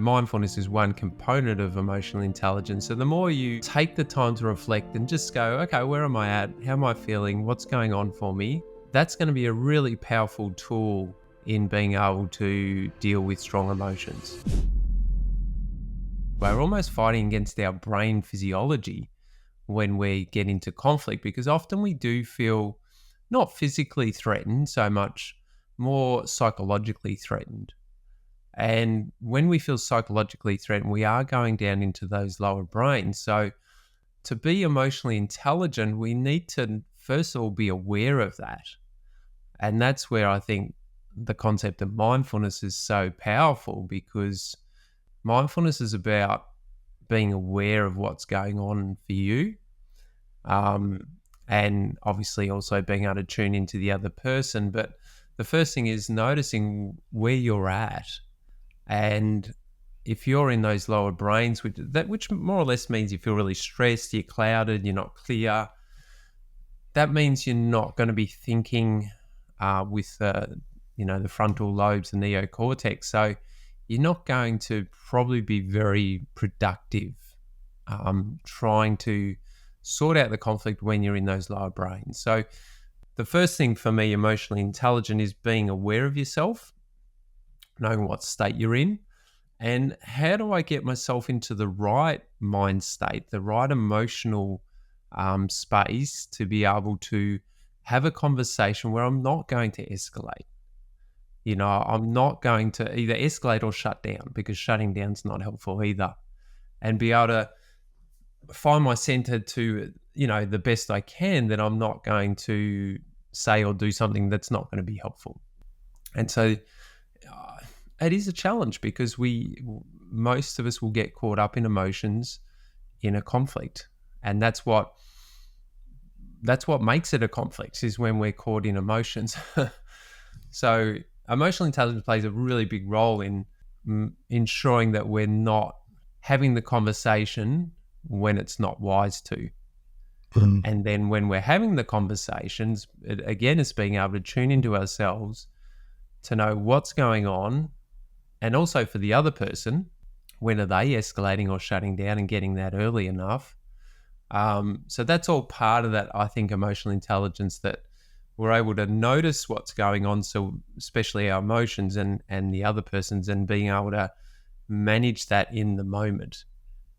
mindfulness is one component of emotional intelligence. So the more you take the time to reflect and just go, okay, where am I at? How am I feeling? What's going on for me? That's going to be a really powerful tool in being able to deal with strong emotions. We're almost fighting against our brain physiology when we get into conflict, because often we do feel not physically threatened so much, more psychologically threatened. And when we feel psychologically threatened, we are going down into those lower brains. So to be emotionally intelligent, we need to first of all be aware of that. And that's where I think the concept of mindfulness is so powerful, because mindfulness is about being aware of what's going on for you. And obviously also being able to tune into the other person. But the first thing is noticing where you're at. And if you're in those lower brains, which more or less means you feel really stressed, you're clouded, you're not clear, that means you're not going to be thinking with the frontal lobes and neocortex. So you're not going to probably be very productive trying to sort out the conflict when you're in those lower brains. So the first thing for me, emotionally intelligent, is being aware of yourself, knowing what state you're in, and how do I get myself into the right mind state, the right emotional space to be able to have a conversation where I'm not going to escalate. I'm not going to either escalate or shut down, because shutting down is not helpful either. And be able to find my center to, the best I can, that I'm not going to say or do something that's not going to be helpful. And so it is a challenge, because most of us will get caught up in emotions in a conflict. And that's what makes it a conflict, is when we're caught in emotions. So emotional intelligence plays a really big role in ensuring that we're not having the conversation when it's not wise to. And then when we're having the conversations, again, it's being able to tune into ourselves to know what's going on. And also for the other person, when are they escalating or shutting down, and getting that early enough. So that's all part of that, I think, emotional intelligence, that we're able to notice what's going on, so especially our emotions and the other person's, and being able to manage that in the moment.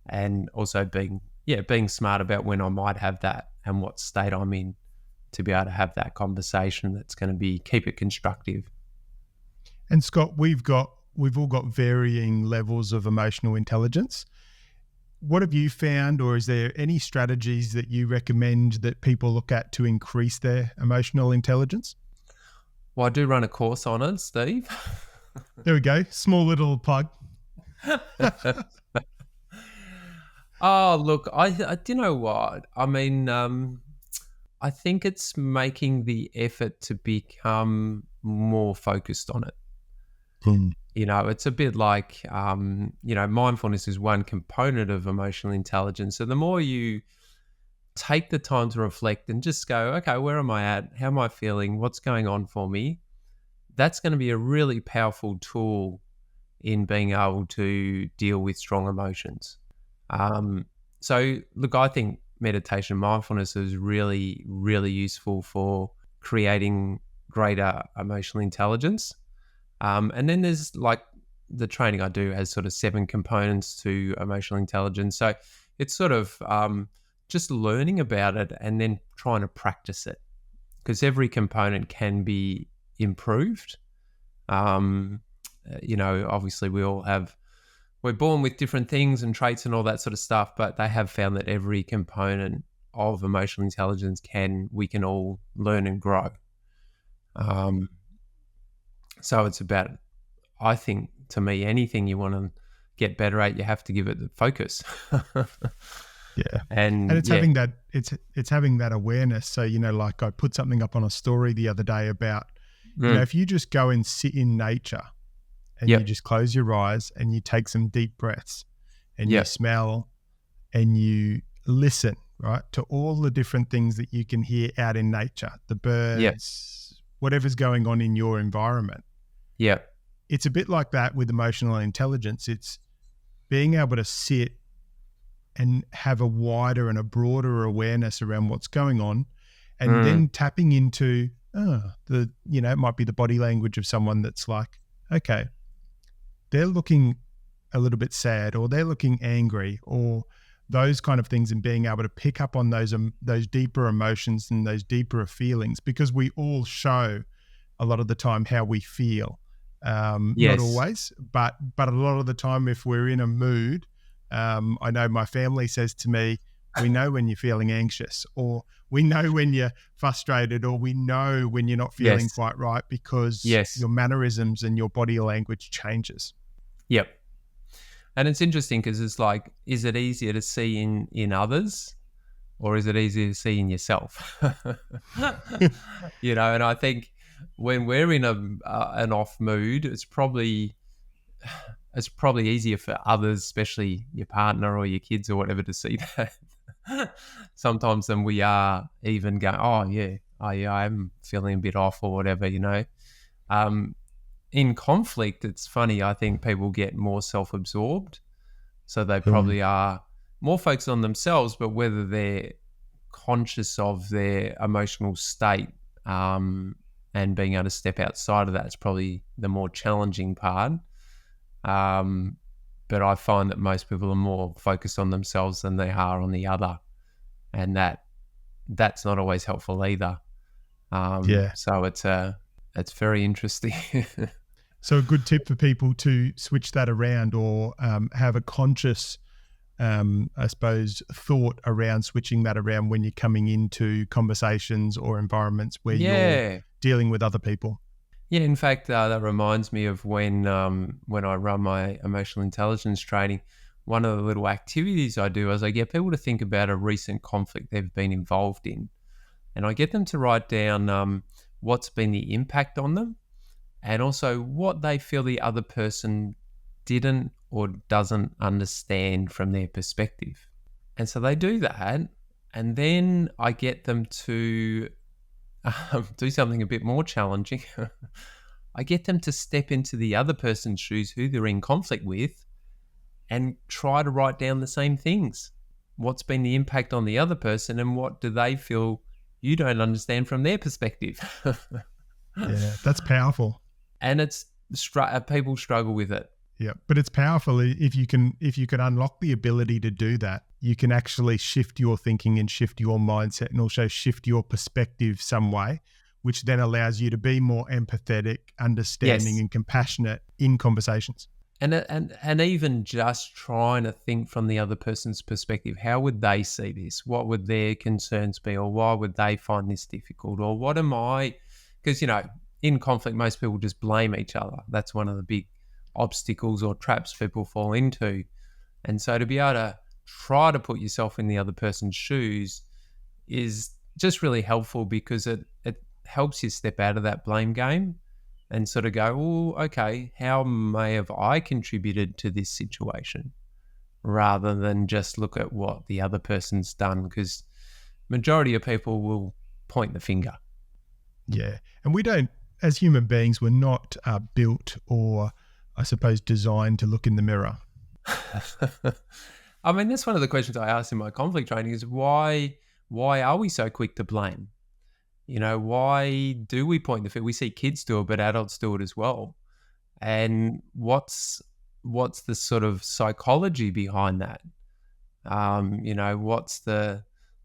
And also being smart about when I might have that and what state I'm in, to be able to have that conversation that's going to keep it constructive. And Scott, we've all got varying levels of emotional intelligence. What have you found, or is there any strategies that you recommend that people look at to increase their emotional intelligence? Well, I do run a course on it, Steve. There we go. Small little plug. Oh, look, I do you know what? I mean, I think it's making the effort to become more focused on it. It's a bit like, mindfulness is one component of emotional intelligence. So the more you take the time to reflect and just go, okay, where am I at? How am I feeling? What's going on for me? That's going to be a really powerful tool in being able to deal with strong emotions. So look, I think meditation, mindfulness is really, really useful for creating greater emotional intelligence. And then there's like the training I do has sort of 7 components to emotional intelligence. So it's sort of just learning about it and then trying to practice it, because every component can be improved. Obviously we're born with different things and traits and all that sort of stuff, but they have found that every component of emotional intelligence we can all learn and grow. So it's about, I think, to me, anything you want to get better at, you have to give it the focus. Yeah. And it's having that, it's having that awareness. So, like I put something up on a story the other day about, if you just go and sit in nature and you just close your eyes and you take some deep breaths and you smell and you listen, right, to all the different things that you can hear out in nature, the birds, whatever's going on in your environment. Yeah. It's a bit like that with emotional intelligence. It's being able to sit and have a wider and a broader awareness around what's going on, and then tapping into it might be the body language of someone that's like, okay, they're looking a little bit sad, or they're looking angry, or those kind of things, and being able to pick up on those deeper emotions and those deeper feelings, because we all show a lot of the time how we feel. Not Yes. always, but a lot of the time, if we're in a mood, I know my family says to me, we know when you're feeling anxious, or we know when you're frustrated, or we know when you're not feeling Yes. quite right, because Yes. your mannerisms and your body language changes. Yep. And it's interesting because it's like, is it easier to see in others, or is it easier to see in yourself? And I think when we're in an off mood, it's probably easier for others, especially your partner or your kids or whatever, to see that sometimes than we are even going, oh yeah, I'm feeling a bit off or whatever, In conflict, it's funny, I think people get more self-absorbed, so they probably are more focused on themselves, but whether they're conscious of their emotional state and being able to step outside of that is probably the more challenging part. But I find that most people are more focused on themselves than they are on the other, and that's not always helpful either. So it's very interesting. So a good tip for people to switch that around, or have a conscious, I suppose, thought around switching that around when you're coming into conversations or environments where you're dealing with other people. Yeah, in fact, that reminds me of when I run my emotional intelligence training. One of the little activities I do is I get people to think about a recent conflict they've been involved in, and I get them to write down what's been the impact on them, and also what they feel the other person didn't or doesn't understand from their perspective. And so they do that, and then I get them to do something a bit more challenging. I get them to step into the other person's shoes who they're in conflict with and try to write down the same things. What's been the impact on the other person, and what do they feel you don't understand from their perspective? Yeah, that's powerful. And it's people struggle with it. Yeah, but it's powerful if you can unlock the ability to do that. You can actually shift your thinking and shift your mindset, and also shift your perspective some way, which then allows you to be more empathetic, understanding, and compassionate in conversations. And even just trying to think from the other person's perspective, how would they see this? What would their concerns be? Or why would they find this difficult? Or what am I? Because, in conflict, most people just blame each other. That's one of the big obstacles or traps people fall into. And so to be able to try to put yourself in the other person's shoes is just really helpful, because it helps you step out of that blame game and sort of go, oh, okay, how may have I contributed to this situation, rather than just look at what the other person's done, because majority of people will point the finger. Yeah. And we don't, as human beings, we're not built or, I suppose, designed to look in the mirror. I mean, that's one of the questions I asked in my conflict training is why are we so quick to blame? Why do we point the finger? We see kids do it, but adults do it as well. And what's the sort of psychology behind that? What's the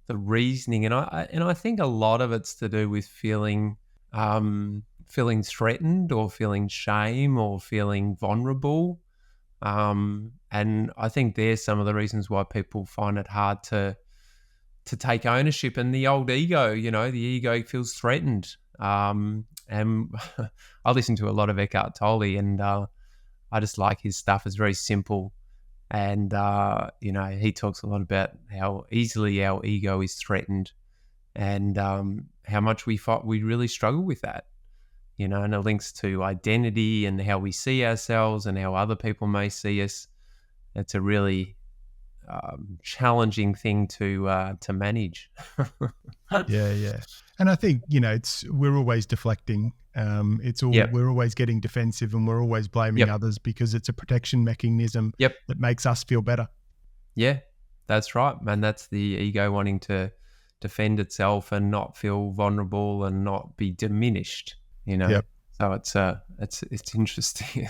reasoning? And I think a lot of it's to do with feeling threatened, or feeling shame, or feeling vulnerable. And I think there's some of the reasons why people find it hard to take ownership. And the old ego, the ego feels threatened. And I listen to a lot of Eckhart Tolle, and I just like his stuff. It's very simple. And, he talks a lot about how easily our ego is threatened, and how much we really struggle with that, and it links to identity and how we see ourselves and how other people may see us. It's a really challenging thing to manage. Yeah, yeah. And I think, we're always deflecting. Yep. We're always getting defensive, and we're always blaming Yep. others because it's a protection mechanism Yep. that makes us feel better. Yeah, that's right, man. That's the ego wanting to defend itself and not feel vulnerable and not be diminished. Yep. So it's interesting.